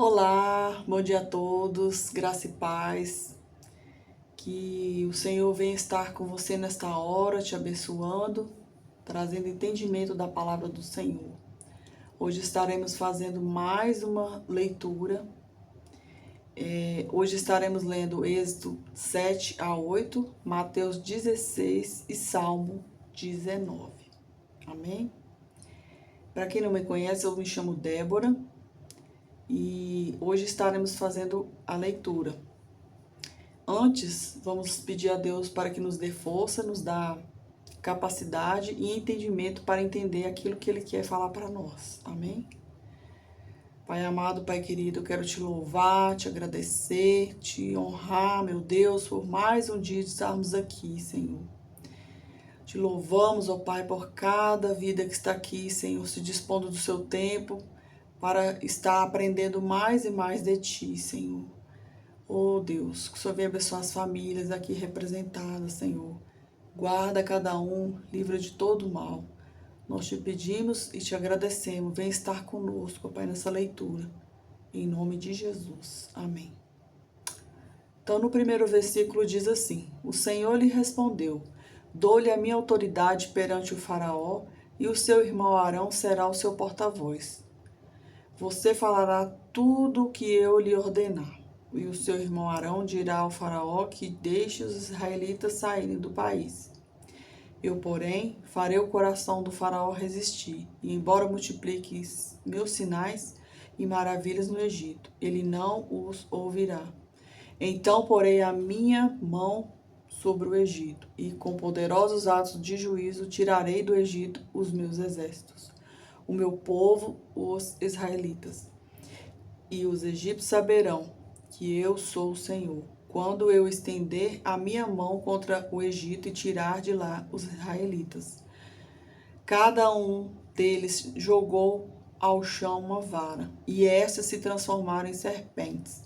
Olá, bom dia a todos, graça e paz. Que o Senhor venha estar com você nesta hora, te abençoando, trazendo entendimento da palavra do Senhor. Hoje estaremos fazendo mais uma leitura. Hoje estaremos lendo Êxodo 7 a 8, Mateus 16 e Salmo 19. Amém? Para quem não me conhece, eu me chamo Débora e hoje estaremos fazendo a leitura. Antes, vamos pedir a Deus para que nos dê força, nos dá capacidade e entendimento para entender aquilo que Ele quer falar para nós. Amém? Pai amado, Pai querido, eu quero te louvar, te agradecer, te honrar, meu Deus, por mais um dia de estarmos aqui, Senhor. Te louvamos, ó Pai, por cada vida que está aqui, Senhor, se dispondo do seu tempo para estar aprendendo mais e mais de Ti, Senhor. Oh Deus, que o Senhor venha abençoar as famílias aqui representadas, Senhor. Guarda cada um, livra de todo mal. Nós te pedimos e te agradecemos. Vem estar conosco, Pai, nessa leitura. Em nome de Jesus. Amém. Então, no primeiro versículo diz assim: O Senhor lhe respondeu: Dou-lhe a minha autoridade perante o Faraó, e o seu irmão Arão será o seu porta-voz. Você falará tudo o que eu lhe ordenar. E o seu irmão Arão dirá ao Faraó que deixe os israelitas saírem do país. Eu, porém, farei o coração do Faraó resistir, e embora multiplique meus sinais e maravilhas no Egito, ele não os ouvirá. Então porei a minha mão sobre o Egito, e com poderosos atos de juízo tirarei do Egito os meus exércitos, o meu povo, os israelitas. E os egípcios saberão que eu sou o Senhor, quando eu estender a minha mão contra o Egito e tirar de lá os israelitas. Cada um deles jogou ao chão uma vara, e estas se transformaram em serpentes.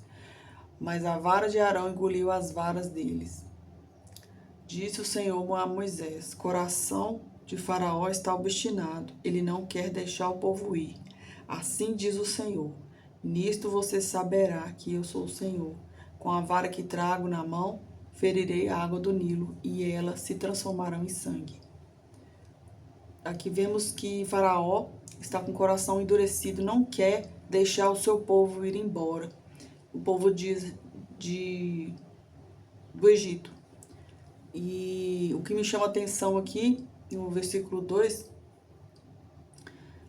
Mas a vara de Arão engoliu as varas deles. Disse o Senhor a Moisés: Coração de Faraó está obstinado, ele não quer deixar o povo ir. Assim diz o Senhor: Nisto você saberá que eu sou o Senhor. Com a vara que trago na mão, ferirei a água do Nilo, e elas se transformarão em sangue. Aqui vemos que Faraó está com o coração endurecido, não quer deixar o seu povo ir embora. O povo do Egito. E o que me chama a atenção aqui, no versículo 2,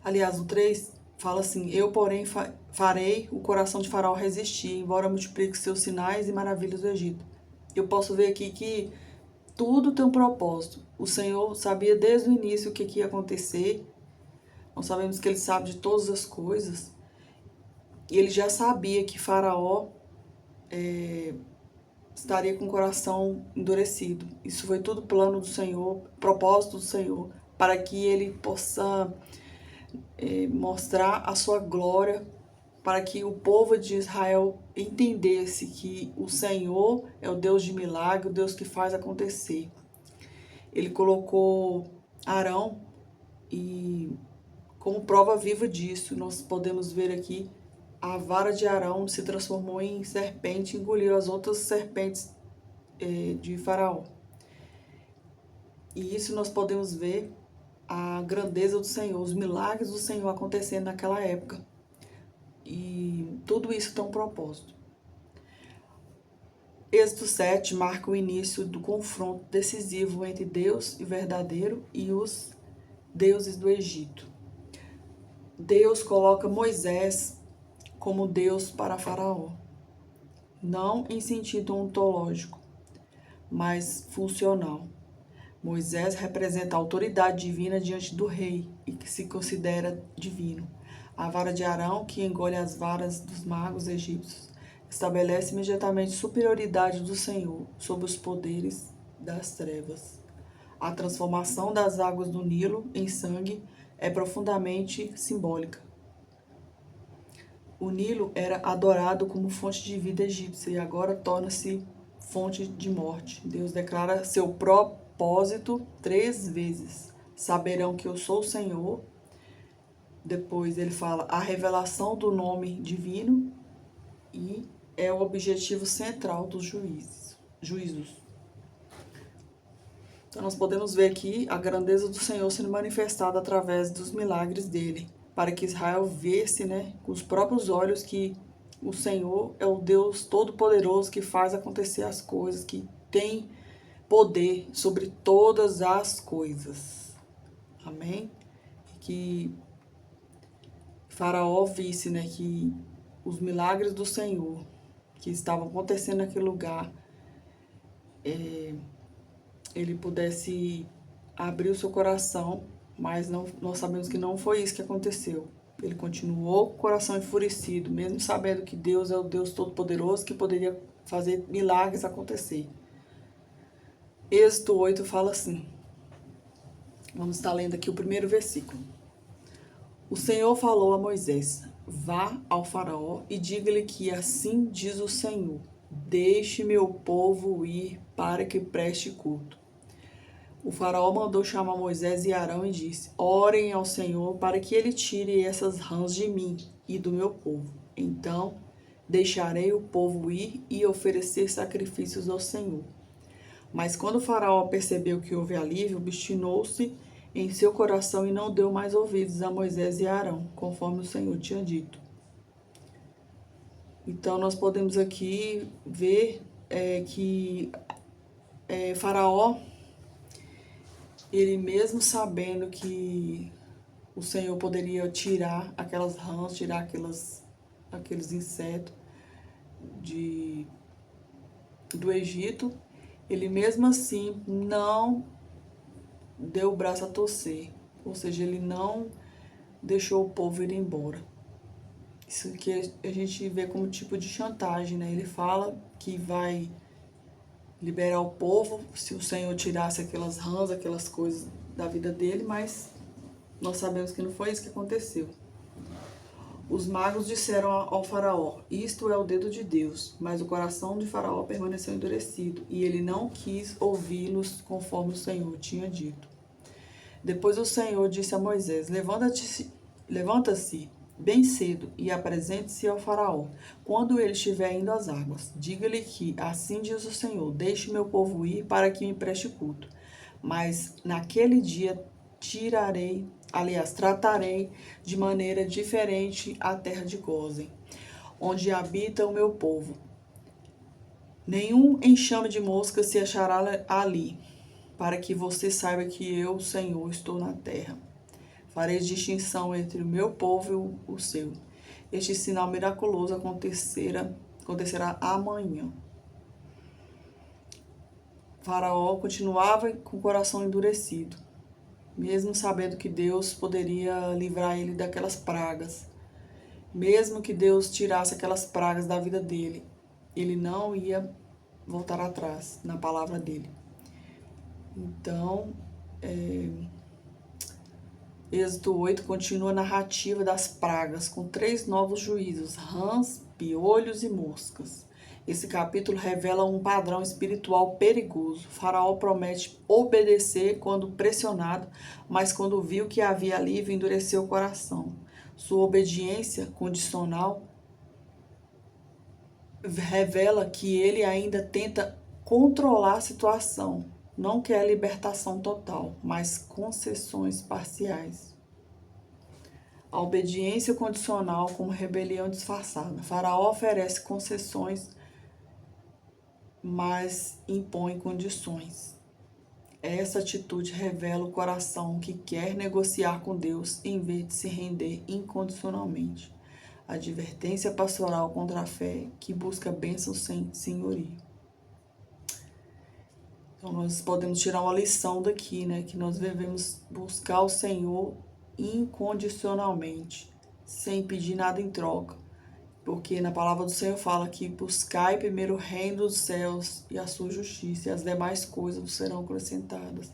aliás, o 3, fala assim: Eu, porém, farei o coração de Faraó resistir, embora multiplique seus sinais e maravilhas do Egito. Eu posso ver aqui que tudo tem um propósito. O Senhor sabia desde o início o que ia acontecer. Nós sabemos que Ele sabe de todas as coisas. E Ele já sabia que Faraó estaria com o coração endurecido. Isso foi tudo plano do Senhor, propósito do Senhor, para que Ele possa mostrar a sua glória, para que o povo de Israel entendesse que o Senhor é o Deus de milagre, o Deus que faz acontecer. Ele colocou Arão e, como prova viva disso, nós podemos ver aqui a vara de Arão se transformou em serpente e engoliu as outras serpentes de Faraó. E isso nós podemos ver a grandeza do Senhor, os milagres do Senhor acontecendo naquela época. E tudo isso tem um propósito. Êxodo 7 marca o início do confronto decisivo entre Deus e verdadeiro e os deuses do Egito. Deus coloca Moisés como Deus para Faraó, não em sentido ontológico, mas funcional. Moisés representa a autoridade divina diante do rei e que se considera divino. A vara de Arão, que engole as varas dos magos egípcios, estabelece imediatamente superioridade do Senhor sobre os poderes das trevas. A transformação das águas do Nilo em sangue é profundamente simbólica. O Nilo era adorado como fonte de vida egípcia e agora torna-se fonte de morte. Deus declara seu propósito 3 vezes. Saberão que eu sou o Senhor. Depois ele fala a revelação do nome divino. e é o objetivo central dos juízos. Então nós podemos ver aqui a grandeza do Senhor sendo manifestada através dos milagres dele, para que Israel visse, com os próprios olhos que o Senhor é o Deus Todo-Poderoso que faz acontecer as coisas, que tem poder sobre todas as coisas. Amém? Que Faraó visse, que os milagres do Senhor que estavam acontecendo naquele lugar, ele pudesse abrir o seu coração, mas nós sabemos que não foi isso que aconteceu. Ele continuou com o coração enfurecido, mesmo sabendo que Deus é o Deus Todo-Poderoso que poderia fazer milagres acontecer. Êxodo 8 fala assim. Vamos estar lendo aqui o primeiro versículo. O Senhor falou a Moisés: vá ao faraó e diga-lhe que assim diz o Senhor: deixe meu povo ir para que preste culto. O faraó mandou chamar Moisés e Arão e disse: orem ao Senhor para que ele tire essas rãs de mim e do meu povo. Então deixarei o povo ir e oferecer sacrifícios ao Senhor. Mas quando o faraó percebeu que houve alívio, obstinou-se em seu coração e não deu mais ouvidos a Moisés e Arão, conforme o Senhor tinha dito. Então nós podemos aqui ver que Faraó, ele mesmo sabendo que o Senhor poderia tirar aquelas rãs, tirar aqueles insetos do Egito, ele mesmo assim não deu o braço a torcer, ou seja, ele não deixou o povo ir embora. Isso que a gente vê como tipo de chantagem, Ele fala que vai liberar o povo se o Senhor tirasse aquelas rãs, aquelas coisas da vida dele, mas nós sabemos que não foi isso que aconteceu. Os magos disseram ao faraó: isto é o dedo de Deus, mas o coração de faraó permaneceu endurecido, e ele não quis ouvi-los conforme o Senhor tinha dito. Depois o Senhor disse a Moisés: levanta-se bem cedo e apresente-se ao faraó, quando ele estiver indo às águas. Diga-lhe que, assim diz o Senhor: deixe meu povo ir para que me preste culto. Mas naquele dia tratarei de maneira diferente a terra de Gósen, onde habita o meu povo. Nenhum enxame de mosca se achará ali, para que você saiba que eu, Senhor, estou na terra. Farei distinção entre o meu povo e o seu. Este sinal miraculoso acontecerá amanhã. Faraó continuava com o coração endurecido, mesmo sabendo que Deus poderia livrar ele daquelas pragas. Mesmo que Deus tirasse aquelas pragas da vida dele, ele não ia voltar atrás na palavra dele. Então, Êxodo 8 continua a narrativa das pragas, com 3 novos juízos: rãs, piolhos e moscas. Esse capítulo revela um padrão espiritual perigoso. Faraó promete obedecer quando pressionado, mas quando viu que havia alívio, endureceu o coração. Sua obediência condicional revela que ele ainda tenta controlar a situação. Não quer libertação total, mas concessões parciais. A obediência condicional como rebelião disfarçada. Faraó oferece concessões, mas impõe condições. Essa atitude revela o coração que quer negociar com Deus em vez de se render incondicionalmente. Advertência pastoral contra a fé que busca bênção sem senhorio. Então, nós podemos tirar uma lição daqui, que nós devemos buscar o Senhor incondicionalmente, sem pedir nada em troca. Porque na palavra do Senhor fala que buscai primeiro o reino dos céus e a sua justiça, e as demais coisas serão acrescentadas.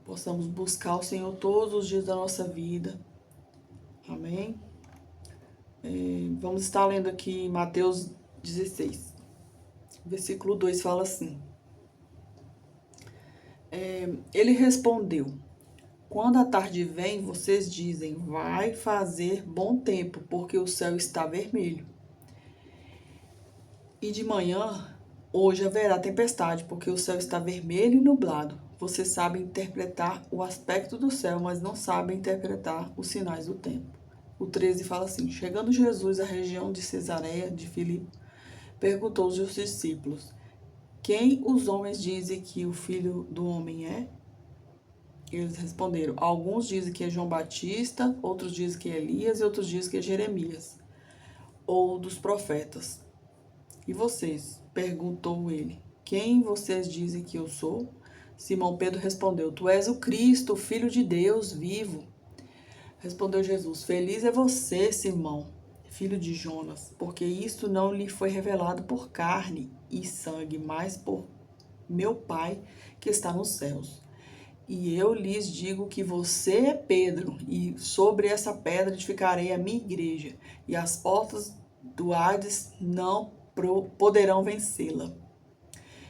Possamos buscar o Senhor todos os dias da nossa vida. Amém? Vamos estar lendo aqui Mateus 16. Versículo 2 fala assim. Ele respondeu: quando a tarde vem, vocês dizem: vai fazer bom tempo, porque o céu está vermelho. E de manhã, hoje haverá tempestade, porque o céu está vermelho e nublado. Você sabe interpretar o aspecto do céu, mas não sabe interpretar os sinais do tempo. O 13 fala assim: chegando Jesus à região de Cesareia de Filipe, perguntou aos seus discípulos: quem os homens dizem que o Filho do Homem é? Eles responderam: alguns dizem que é João Batista, outros dizem que é Elias e outros dizem que é Jeremias, ou dos profetas. E vocês? Perguntou ele. Quem vocês dizem que eu sou? Simão Pedro respondeu: tu és o Cristo, o Filho de Deus vivo. Respondeu Jesus: feliz é você, Simão, filho de Jonas, porque isto não lhe foi revelado por carne e sangue, mas por meu Pai que está nos céus. E eu lhes digo que você é Pedro, e sobre essa pedra edificarei a minha igreja, e as portas do Hades não poderão vencê-la.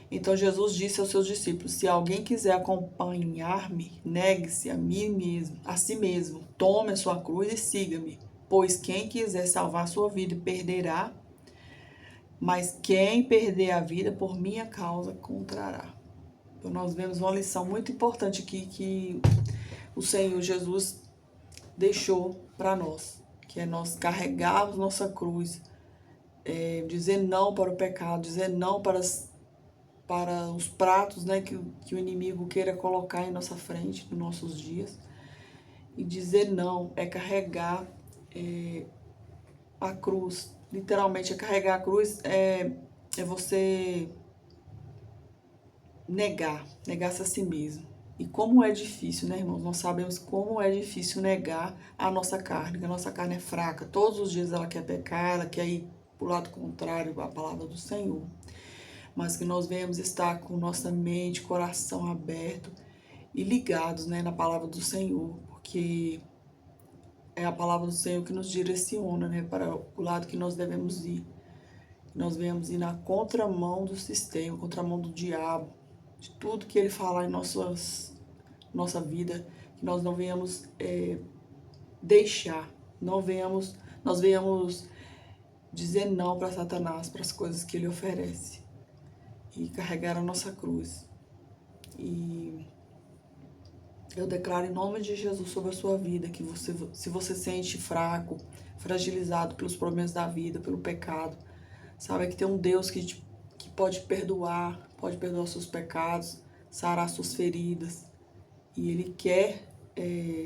Então Jesus disse aos seus discípulos: se alguém quiser acompanhar-me, negue-se a si mesmo, tome a sua cruz e siga-me. Pois quem quiser salvar a sua vida perderá, mas quem perder a vida por minha causa encontrará. Então nós vemos uma lição muito importante aqui que o Senhor Jesus deixou para nós, que é nós carregarmos nossa cruz, dizer não para o pecado, dizer não para os pratos, né, que o inimigo queira colocar em nossa frente, nos nossos dias. E dizer não é carregar a cruz. Literalmente, carregar a cruz é você negar-se a si mesmo. E como é difícil, né, irmãos? Nós sabemos como é difícil negar a nossa carne, que a nossa carne é fraca. Todos os dias ela quer pecar, ela quer ir para o lado contrário à palavra do Senhor. Mas que nós venhamos estar com nossa mente, coração aberto e ligados, né, na palavra do Senhor, porque é a palavra do Senhor que nos direciona, né, para o lado que nós devemos ir. Nós venhamos ir na contramão do sistema, contramão do diabo, de tudo que ele falar em nossa vida, que nós não venhamos deixar, nós venhamos dizer não para Satanás, para as coisas que ele oferece, e carregar a nossa cruz. E eu declaro em nome de Jesus sobre a sua vida, que se você se sente fraco, fragilizado pelos problemas da vida, pelo pecado, sabe que tem um Deus que pode perdoar os seus pecados, sarar suas feridas. E Ele quer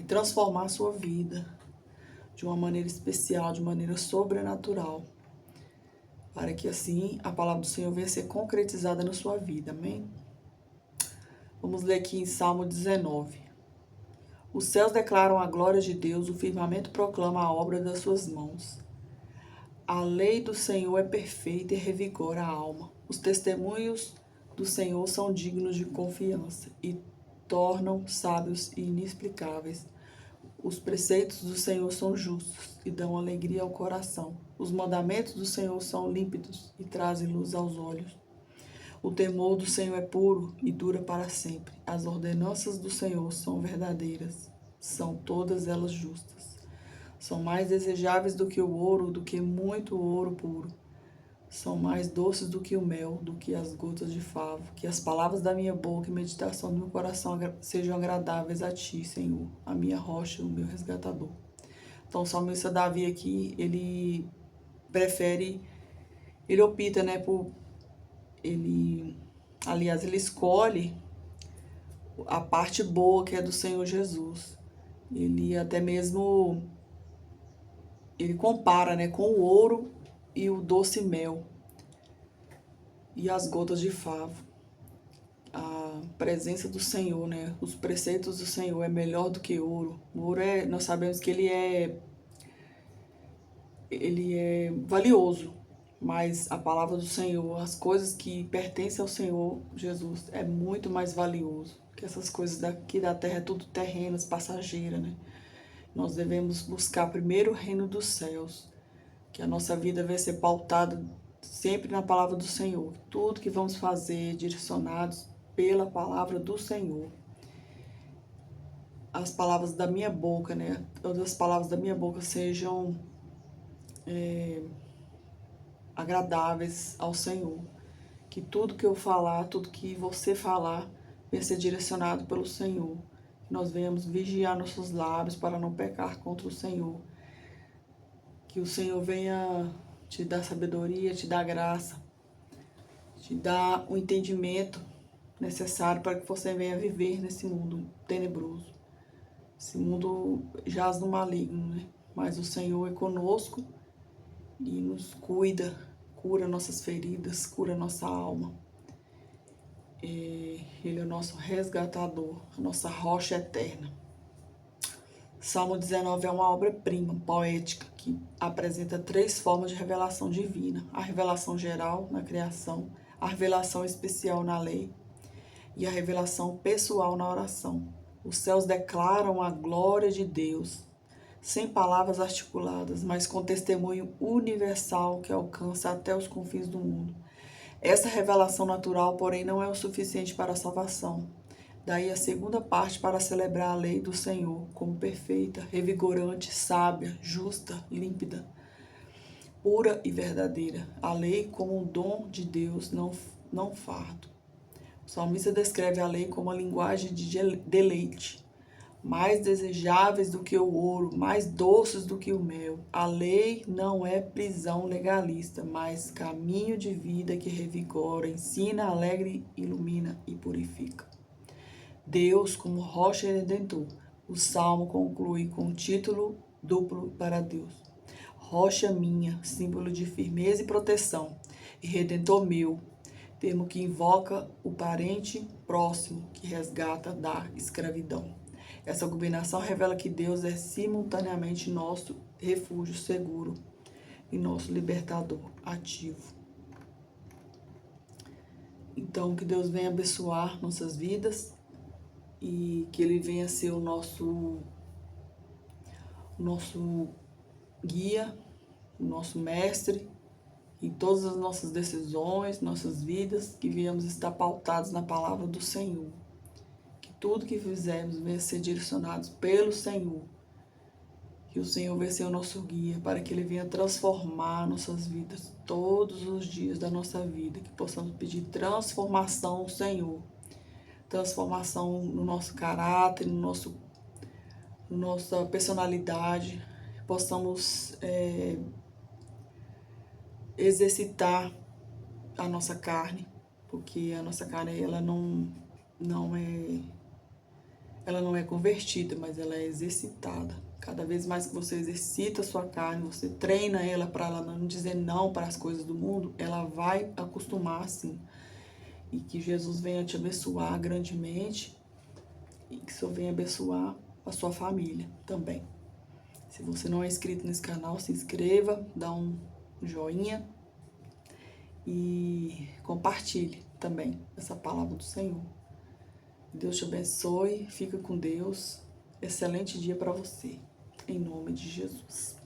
transformar a sua vida de uma maneira especial, de maneira sobrenatural, para que assim a palavra do Senhor venha ser concretizada na sua vida, amém? Vamos ler aqui em Salmo 19. Os céus declaram a glória de Deus, o firmamento proclama a obra das suas mãos. A lei do Senhor é perfeita e revigora a alma. Os testemunhos do Senhor são dignos de confiança e tornam sábios e inexplicáveis. Os preceitos do Senhor são justos e dão alegria ao coração. Os mandamentos do Senhor são límpidos e trazem luz aos olhos. O temor do Senhor é puro e dura para sempre. As ordenanças do Senhor são verdadeiras, são todas elas justas. São mais desejáveis do que o ouro, do que muito ouro puro. São mais doces do que o mel, do que as gotas de favo. Que as palavras da minha boca e meditação do meu coração sejam agradáveis a ti, Senhor, a minha rocha, o meu resgatador. Então, o salmista Davi aqui, ele opta, né, ele escolhe a parte boa que é do Senhor Jesus. Ele até mesmo ele compara, né, com o ouro e o doce mel e as gotas de favo. A presença do Senhor, né, os preceitos do Senhor é melhor do que ouro. O ouro nós sabemos que ele é valioso, mas a palavra do Senhor, as coisas que pertencem ao Senhor Jesus é muito mais valioso, que essas coisas daqui da terra é tudo terrenas, passageiras, né? Nós devemos buscar primeiro o reino dos céus, que a nossa vida vai ser pautada sempre na palavra do Senhor. Tudo que vamos fazer direcionados pela palavra do Senhor. As palavras da minha boca, né? Todas as palavras da minha boca sejam agradáveis ao Senhor. Que tudo que eu falar, tudo que você falar, venha ser direcionado pelo Senhor. Que nós venhamos vigiar nossos lábios para não pecar contra o Senhor. Que o Senhor venha te dar sabedoria, te dar graça, te dar o entendimento necessário para que você venha viver nesse mundo tenebroso. Esse mundo jaz no maligno, né? Mas o Senhor é conosco e nos cuida, cura nossas feridas, cura nossa alma. Ele é o nosso resgatador, a nossa rocha eterna. Salmo 19 é uma obra-prima poética que apresenta 3 formas de revelação divina: a revelação geral na criação, a revelação especial na lei e a revelação pessoal na oração. Os céus declaram a glória de Deus, sem palavras articuladas, mas com testemunho universal que alcança até os confins do mundo. Essa revelação natural, porém, não é o suficiente para a salvação. Daí a segunda parte para celebrar a lei do Senhor como perfeita, revigorante, sábia, justa, límpida, pura e verdadeira. A lei como um dom de Deus, não fardo. O salmista descreve a lei como uma linguagem de deleite, mais desejáveis do que o ouro, mais doces do que o mel. A lei não é prisão legalista, mas caminho de vida que revigora, ensina, alegra, ilumina e purifica. Deus como rocha redentor. O salmo conclui com um título duplo para Deus. Rocha minha, símbolo de firmeza e proteção, e redentor meu, termo que invoca o parente próximo que resgata da escravidão. Essa combinação revela que Deus é simultaneamente nosso refúgio seguro e nosso libertador ativo. Então, que Deus venha abençoar nossas vidas e que Ele venha ser o nosso guia, o nosso mestre em todas as nossas decisões, nossas vidas, que venhamos estar pautados na palavra do Senhor. Que tudo que fizermos venha ser direcionados pelo Senhor. Que o Senhor venha ser o nosso guia, para que Ele venha transformar nossas vidas todos os dias da nossa vida. Que possamos pedir transformação ao Senhor. Transformação no nosso caráter, na nossa personalidade. Possamos exercitar a nossa carne, porque a nossa carne ela não é convertida, mas ela é exercitada. Cada vez mais que você exercita a sua carne, você treina ela para ela não dizer não para as coisas do mundo, ela vai acostumar assim. E que Jesus venha te abençoar grandemente e que o Senhor venha abençoar a sua família também. Se você não é inscrito nesse canal, se inscreva, dá um joinha e compartilhe também essa palavra do Senhor. Deus te abençoe, fica com Deus. Excelente dia para você, em nome de Jesus.